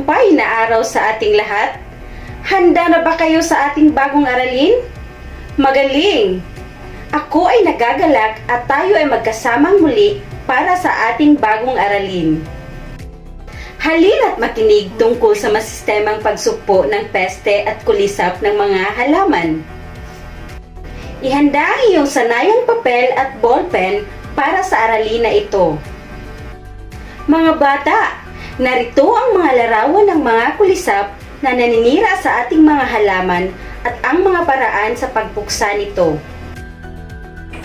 matagumpay na araw sa ating lahat. Handa na ba kayo sa ating bagong aralin? Magaling! Ako ay nagagalak at tayo ay magkasamang muli para sa ating bagong aralin. Halina't makinig tungkol sa masistemang pagsugpo ng peste at kulisap ng mga halaman. Ihanda ang iyong sanayang papel at ballpen para sa aralin na ito. Mga bata, narito ang mga larawan ng mga kulisap na naninira sa ating mga halaman at ang mga paraan sa pagpuksa nito.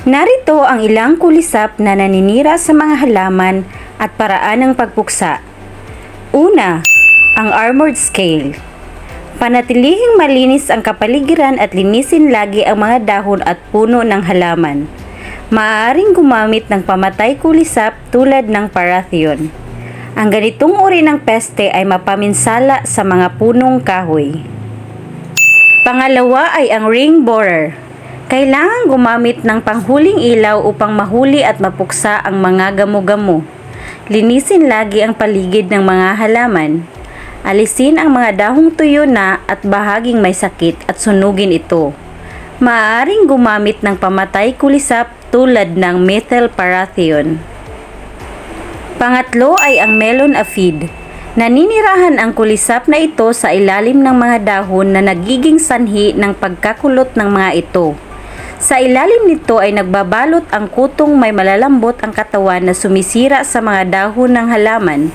Narito ang ilang kulisap na naninira sa mga halaman at paraan ng pagpuksa. Una, ang armored scale. Panatilihing malinis ang kapaligiran at linisin lagi ang mga dahon at puno ng halaman. Maaaring gumamit ng pamatay kulisap tulad ng parathion. Ang ganitong uri ng peste ay mapaminsala sa mga punong kahoy. Pangalawa ay ang ring borer. Kailangan gumamit ng panghuling ilaw upang mahuli at mapuksa ang mga gamo-gamo. Linisin lagi ang paligid ng mga halaman. Alisin ang mga dahong tuyo na at bahaging may sakit at sunugin ito. Maaaring gumamit ng pamatay kulisap tulad ng methyl parathion. Pangatlo ay ang melon aphid. Naninirahan ang kulisap na ito sa ilalim ng mga dahon na nagiging sanhi ng pagkakulot ng mga ito. Sa ilalim nito ay nagbabalot ang kutong may malalambot ang katawan na sumisira sa mga dahon ng halaman.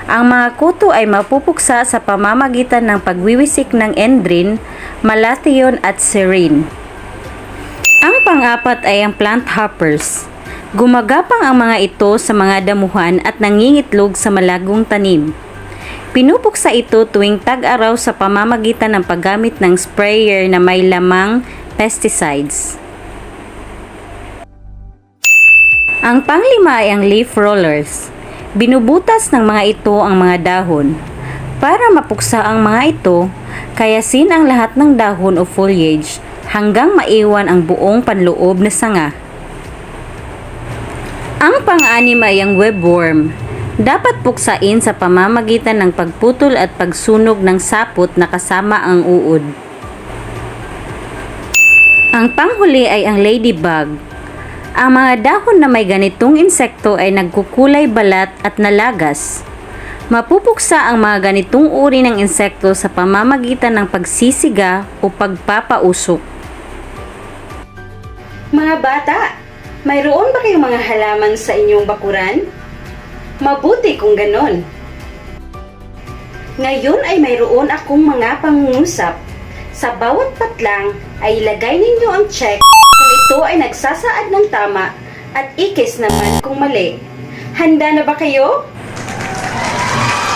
Ang mga kuto ay mapupuksa sa pamamagitan ng pagwiwisik ng endrin, malathion at serine. Ang pang-apat ay ang plant hoppers. Gumagapang ang mga ito sa mga damuhan at nangingitlog sa malagong tanim. Pinupuksa ito tuwing tag-araw sa pamamagitan ng paggamit ng sprayer na may lamang pesticides. Ang panglima ay ang leaf rollers. Binubutas ng mga ito ang mga dahon. Para mapuksa ang mga ito, kayasin ang lahat ng dahon o foliage hanggang maiwan ang buong panloob na sanga. Ang pang-anim ay ang webworm. Dapat puksain sa pamamagitan ng pagputol at pagsunog ng sapot na kasama ang uod. Ang panghuli ay ang ladybug. Ang mga dahon na may ganitong insekto ay nagkukulay balat at nalagas. Mapupuksa ang mga ganitong uri ng insekto sa pamamagitan ng pagsisiga o pagpapausok. Mga bata, mayroon ba kayong mga halaman sa inyong bakuran? Mabuti kung ganon. Ngayon ay mayroon akong mga pangungusap. Sa bawat patlang ay ilagay ninyo ang check kung ito ay nagsasaad ng tama at ikis naman kung mali. Handa na ba kayo?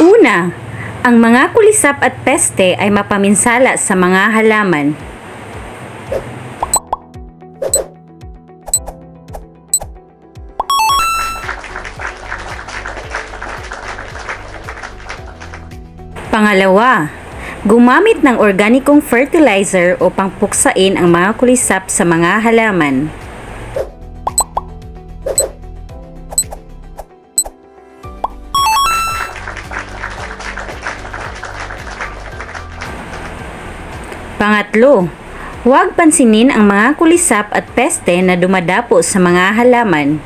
Una, ang mga kulisap at peste ay mapaminsala sa mga halaman. Pangalawa, gumamit ng organikong fertilizer o pangpuksain ang mga kulisap sa mga halaman. Pangatlo, huwag pansinin ang mga kulisap at peste na dumadapo sa mga halaman.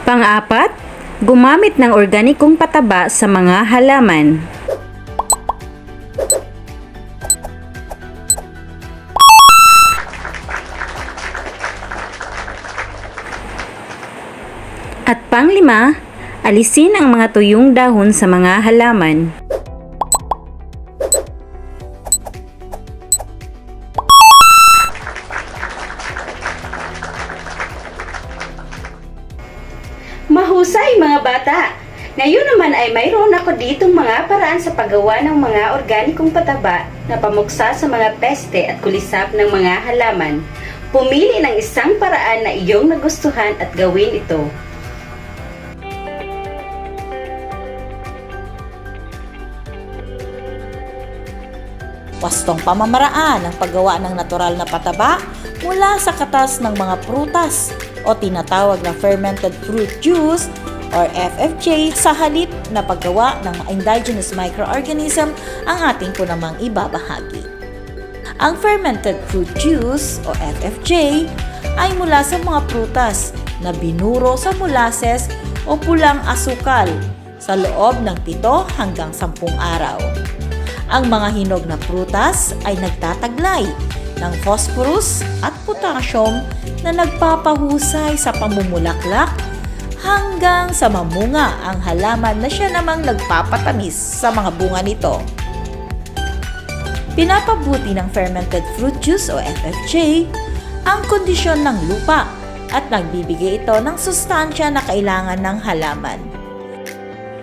Pang-apat, gumamit ng organikong pataba sa mga halaman. At panglima, alisin ang mga tuyong dahon sa mga halaman. Mahusay mga bata! Ngayon naman ay mayroon ako ditong mga paraan sa paggawa ng mga organikong pataba na pamuksa sa mga peste at kulisap ng mga halaman. Pumili ng isang paraan na iyong nagustuhan at gawin ito. wastong pamamaraan ng paggawa ng natural na pataba mula sa katas ng mga prutas o tinatawag na fermented fruit juice or FFJ sa halip na paggawa ng indigenous microorganism ang ating po namang ibabahagi. Ang fermented fruit juice o FFJ ay mula sa mga prutas na binuro sa molasses o pulang asukal sa loob ng 7 hanggang 10 araw. Ang mga hinog na prutas ay nagtataglay ng phosphorus at potassium na nagpapahusay sa pamumulaklak hanggang sa mamunga ang halaman na siya namang nagpapatamis sa mga bunga nito. Pinapabuti ng fermented fruit juice o FFJ ang kondisyon ng lupa at nagbibigay ito ng sustansya na kailangan ng halaman.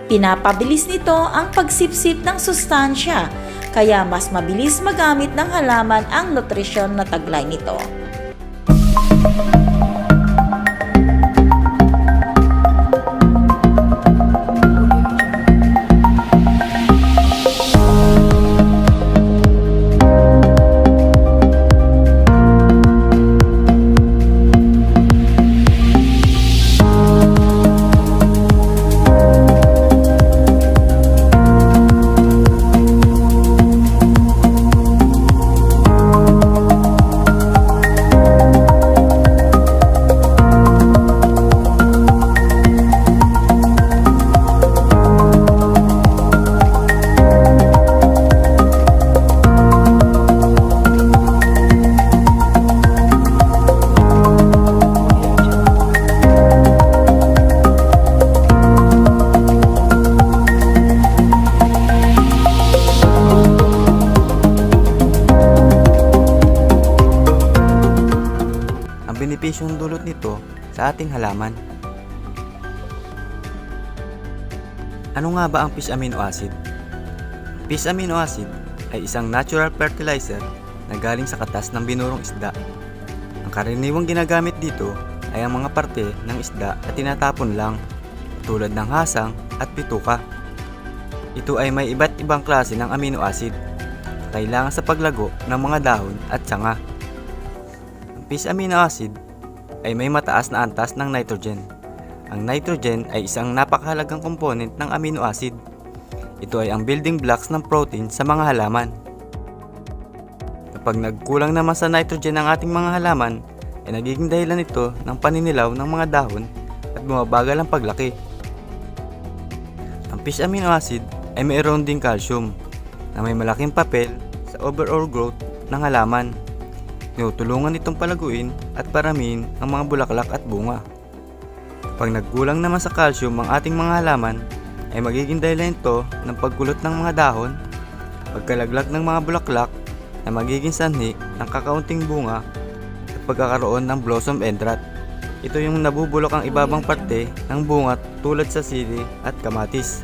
Pinapabilis nito ang pagsipsip ng sustansya, kaya mas mabilis magamit ng halaman ang nutrisyon na taglay nito. Benepisyong dulot nito sa ating halaman. Ano nga ba ang fish amino acid? Fish amino acid ay isang natural fertilizer na galing sa katas ng binurong isda. Ang karaniwang ginagamit dito ay ang mga parte ng isda na tinatapon lang, tulad ng hasang at bituka. Ito ay may iba't ibang klase ng amino acid na kailangan sa paglago ng mga dahon at sanga. Fish amino acid ay may mataas na antas ng nitrogen. Ang nitrogen ay isang napakahalagang component ng amino acid. Ito ay ang building blocks ng protein sa mga halaman. Kapag nagkulang naman sa nitrogen ang ating mga halaman, ay nagiging dahilan ito ng paninilaw ng mga dahon at bumabagal ang paglaki. Ang fish amino acid ay mayroon ding calcium na may malaking papel sa overall growth ng halaman. Tinutulungan itong palaguin at paramihin ang mga bulaklak at bunga. Kapag nagkulang naman sa calcium ang ating mga halaman, ay magiging dahilan ito ng pagkulot ng mga dahon, pagkalaglag ng mga bulaklak na magiging sanhi ng kakaunting bunga at pagkakaroon ng blossom end rot. Ito yung nabubulok ang ibabang parte ng bunga tulad sa sili at kamatis.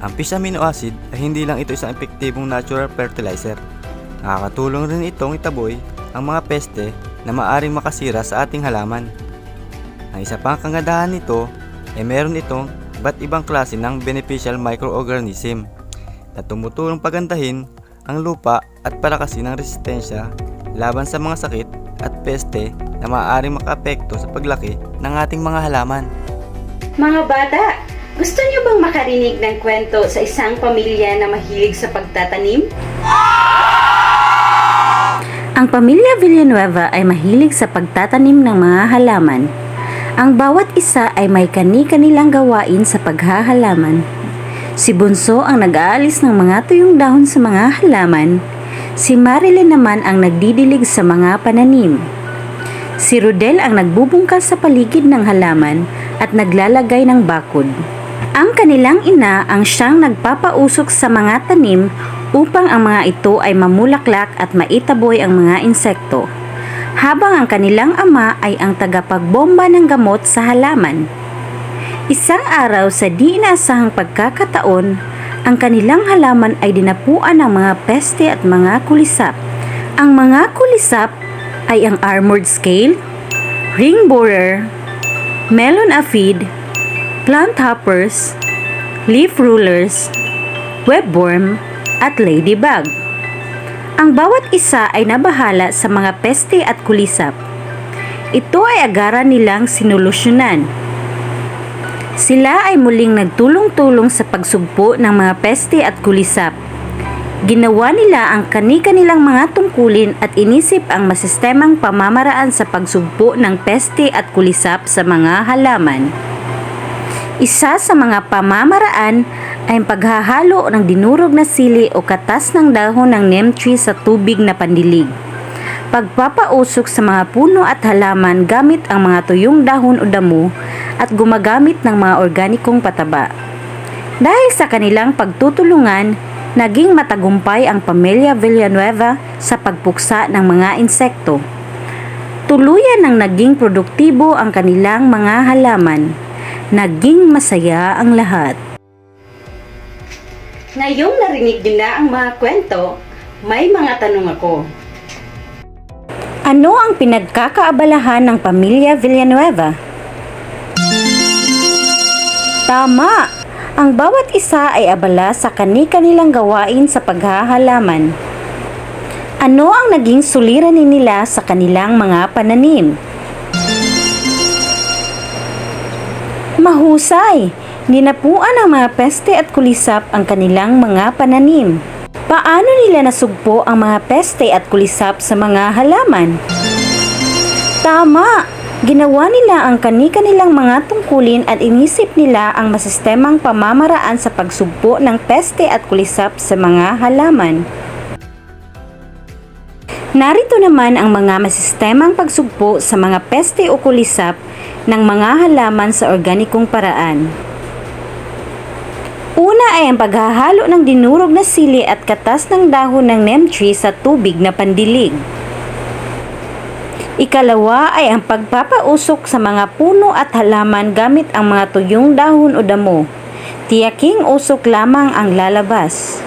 Ang fish amino acid ay hindi lang ito isang epektibong natural fertilizer. Nakakatulong rin itong itaboy ang mga peste na maaaring makasira sa ating halaman. Ang isa pang kagandahan nito ay meron itong iba't ibang klase ng beneficial microorganism na tumutulong pagandahin ang lupa at palakasin ang resistensya laban sa mga sakit at peste na maaaring makaapekto sa paglaki ng ating mga halaman. Mga bata, gusto niyo bang makarinig ng kwento sa isang pamilya na mahilig sa pagtatanim? Ang pamilya Villanueva ay mahilig sa pagtatanim ng mga halaman. Ang bawat isa ay may kani-kanilang gawain sa paghahalaman. Si Bunso ang nag-aalis ng mga tuyong dahon sa mga halaman. Si Marilyn naman ang nagdidilig sa mga pananim. Si Rodel ang nagbubungkal sa paligid ng halaman at naglalagay ng bakod. Ang kanilang ina ang siyang nagpapausok sa mga tanim upang ang mga ito ay mamulaklak at maitaboy ang mga insekto, habang ang kanilang ama ay ang tagapagbomba ng gamot sa halaman. Isang araw sa di inaasahang pagkakataon, ang kanilang halaman ay dinapuan ng mga peste at mga kulisap. Ang mga kulisap ay ang armored scale, ring borer, melon aphid, plant hoppers, leaf rulers, webworm, at ladybug. Ang bawat isa ay nabahala sa mga peste at kulisap. Ito ay agaran nilang sinolusyonan. Sila ay muling nagtulong-tulong sa pagsugpo ng mga peste at kulisap. Ginawa nila ang kani-kanilang mga tungkulin at inisip ang masistemang pamamaraan sa pagsugpo ng peste at kulisap sa mga halaman. Isa sa mga pamamaraan ay ang paghahalo ng dinurog na sili o katas ng dahon ng neem tree sa tubig na pandilig. Pagpapausok sa mga puno at halaman gamit ang mga tuyong dahon o damo at gumagamit ng mga organikong pataba. Dahil sa kanilang pagtutulungan, naging matagumpay ang pamilya Villanueva sa pagpuksa ng mga insekto. Tuluyan ng naging produktibo ang kanilang mga halaman. Naging masaya ang lahat. Ngayong narinig din na ang mga kwento, may mga tanong ako. Ano ang pinagkakaabalahan ng pamilya Villanueva? Tama! Ang bawat isa ay abala sa kani-kanilang gawain sa paghahalaman. Ano ang naging suliranin nila sa kanilang mga pananim? Mahusay! Dinapuan ng mga peste at kulisap ang kanilang mga pananim. Paano nila nasugpo ang mga peste at kulisap sa mga halaman? Tama! Ginawa nila ang kani-kanilang mga tungkulin at inisip nila ang masistemang pamamaraan sa pagsugpo ng peste at kulisap sa mga halaman. Narito naman ang mga masistemang pagsugpo sa mga peste o kulisap ng mga halaman sa organikong paraan. Una ay ang paghahalo ng dinurog na sili at katas ng dahon ng neem tree sa tubig na pandilig. Ikalawa ay ang pagpapausok sa mga puno at halaman gamit ang mga tuyong dahon o damo. Tiyaking usok lamang ang lalabas.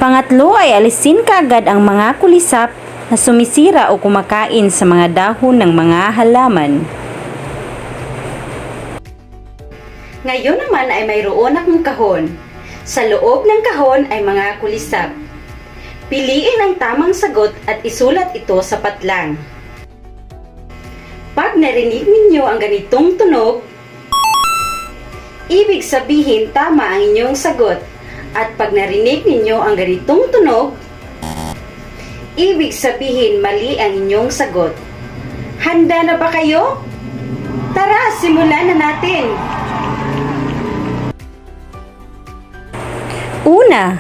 Pangatlo ay alisin kaagad ang mga kulisap na sumisira o kumakain sa mga dahon ng mga halaman. Ngayon naman ay mayroon akong kahon. Sa loob ng kahon ay mga kulisap. Piliin ang tamang sagot at isulat ito sa patlang. Pag narinig ninyo ang ganitong tunog, ibig sabihin tama ang inyong sagot. At pag narinig ninyo ang ganitong tunog, ibig sabihin mali ang inyong sagot. Handa na ba kayo? Tara, simulan na natin! Una,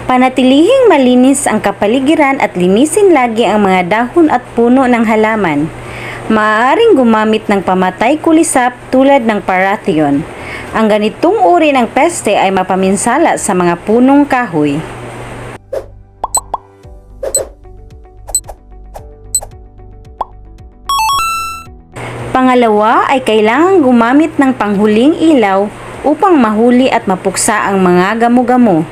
panatilihing malinis ang kapaligiran at linisin lagi ang mga dahon at puno ng halaman. Maaaring gumamit ng pamatay kulisap tulad ng parathion. Ang ganitong uri ng peste ay mapaminsala sa mga punong kahoy. Pangalawa ay kailangang gumamit ng panghuling ilaw upang mahuli at mapuksa ang mga gamo-gamo.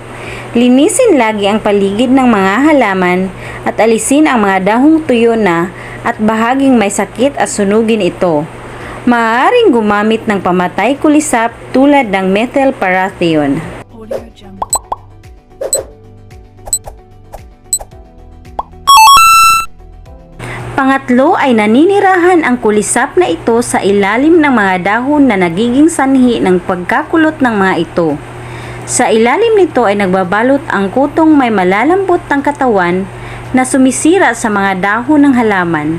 Linisin lagi ang paligid ng mga halaman at alisin ang mga dahong tuyo na at bahaging may sakit at sunugin ito. Maaaring gumamit ng pamatay kulisap tulad ng methyl parathion. Pangatlo ay naninirahan ang kulisap na ito sa ilalim ng mga dahon na nagiging sanhi ng pagkakulot ng mga ito. Sa ilalim nito ay nagbabalot ang kutong may malalambot ng katawan na sumisira sa mga dahon ng halaman.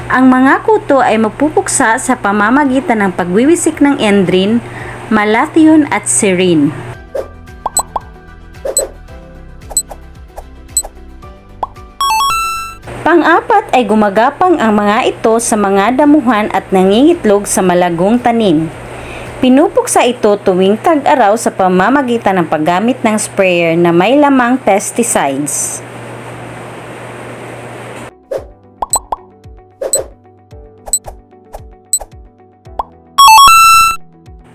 Ang mga kuto ay mapupuksa sa pamamagitan ng pagwiwisik ng endrin, malathion at serine. Pang-apat ay gumagapang ang mga ito sa mga damuhan at nangingitlog sa malagong tanim. Pinupuksa ito tuwing tag-araw sa pamamagitan ng paggamit ng sprayer na may lamang pesticides.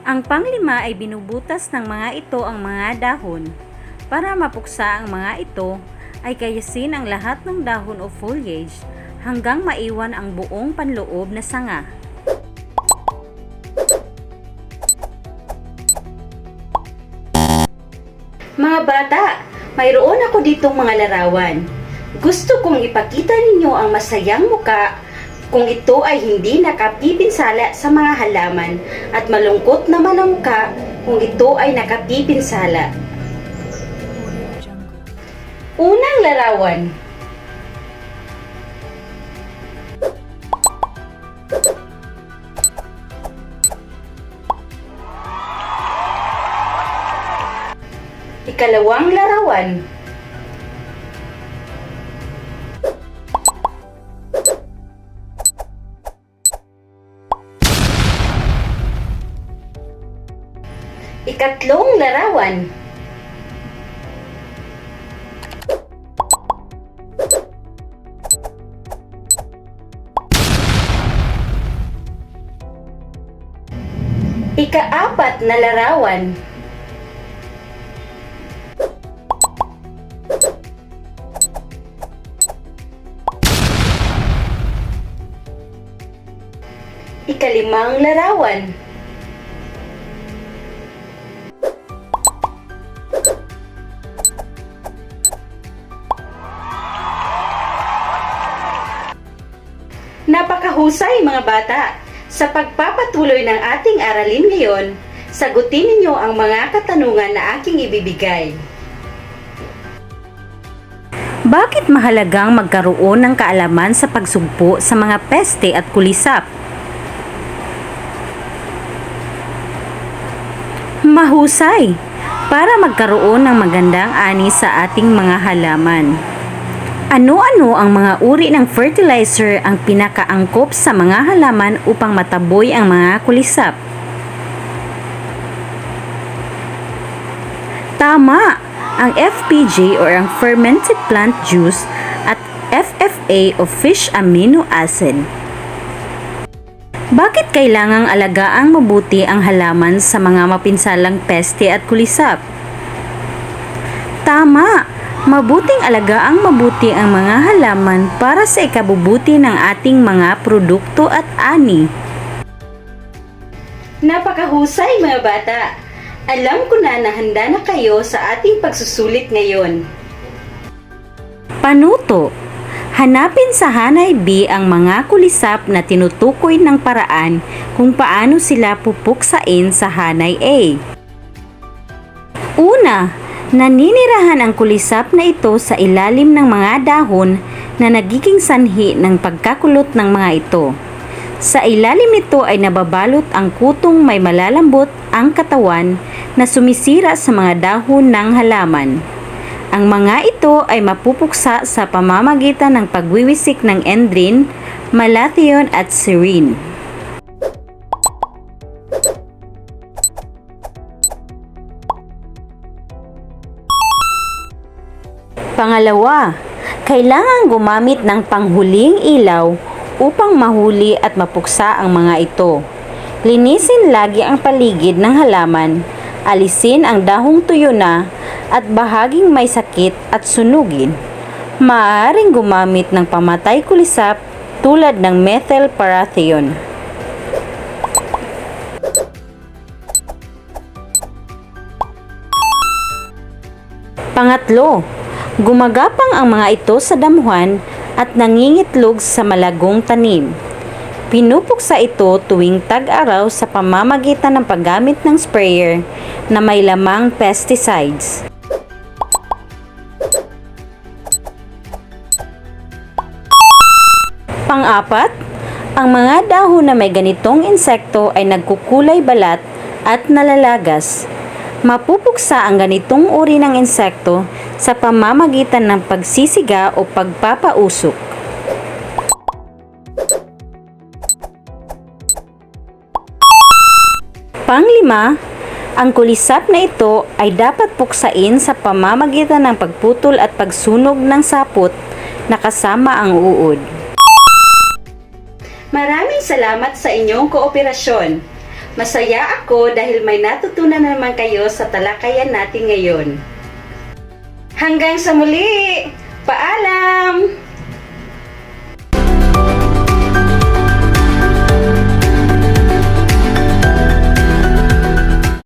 Ang panglima ay binubutas ng mga ito ang mga dahon. Para mapuksa ang mga ito, ay kayasin ang lahat ng dahon o foliage hanggang maiwan ang buong panloob na sanga. Mga bata, Mayroon ako ditong mga larawan. Gusto kong ipakita ninyo ang masayang muka kung ito ay hindi nakapipinsala sa mga halaman at malungkot naman ang muka kung ito ay nakapipinsala. Unang larawan. Ikalawang larawan. Ikatlong larawan. Ikaapat na larawan. Ikalimang larawan. Napakahusay mga bata! Sa pagpapatuloy ng ating aralin ngayon, sagutin ninyo ang mga katanungan na aking ibibigay. Bakit mahalagang magkaroon ng kaalaman sa pagsugpo sa mga peste at kulisap? Mahusay! Para magkaroon ng magandang ani sa ating mga halaman. Ano-ano ang mga uri ng fertilizer ang pinakaangkop sa mga halaman upang mataboy ang mga kulisap? Tama! Ang FPJ or ang fermented plant juice at FFA o fish amino acid. Bakit kailangang alagaang mabuti ang halaman sa mga mapinsalang peste at kulisap? Tama! Mabuting alagaang mabuti ang mga halaman para sa ikabubuti ng ating mga produkto at ani. Napakahusay mga bata! Alam ko na handa na kayo sa ating pagsusulit ngayon. Panuto. Hanapin sa Hanay B ang mga kulisap na tinutukoy ng paraan kung paano sila pupuksain sa Hanay A. Una, naninirahan ang kulisap na ito sa ilalim ng mga dahon na nagiging sanhi ng pagkakulot ng mga ito. Sa ilalim nito ay nababalot ang kutong may malalambot ang katawan na sumisira sa mga dahon ng halaman. Ang mga ito ay mapupuksa sa pamamagitan ng pagwiwisik ng endrin, malathion at serine. Pangalawa, kailangan gumamit ng panghuling ilaw upang mahuli at mapuksa ang mga ito. Linisin lagi ang paligid ng halaman, alisin ang dahong tuyo na at bahaging may sakit at sunugin. Maaaring gumamit ng pamatay kulisap tulad ng methyl parathion. Pangatlo, gumagapang ang mga ito sa damuhan at nangingitlog sa malagong tanim. Pinupuksa ito tuwing tag-araw sa pamamagitan ng paggamit ng sprayer na may lamang pesticides. Pang-apat, ang mga dahon na may ganitong insekto ay nagkukulay balat at nalalagas. Mapupuksa ang ganitong uri ng insekto sa pamamagitan ng pagsisiga o pagpapausok. Panglima, ang kulisap na ito ay dapat puksain sa pamamagitan ng pagputol at pagsunog ng sapot na kasama ang uod. Maraming salamat sa inyong kooperasyon. Masaya ako dahil may natutunan na naman kayo sa talakayan natin ngayon. Hanggang sa muli! Paalam!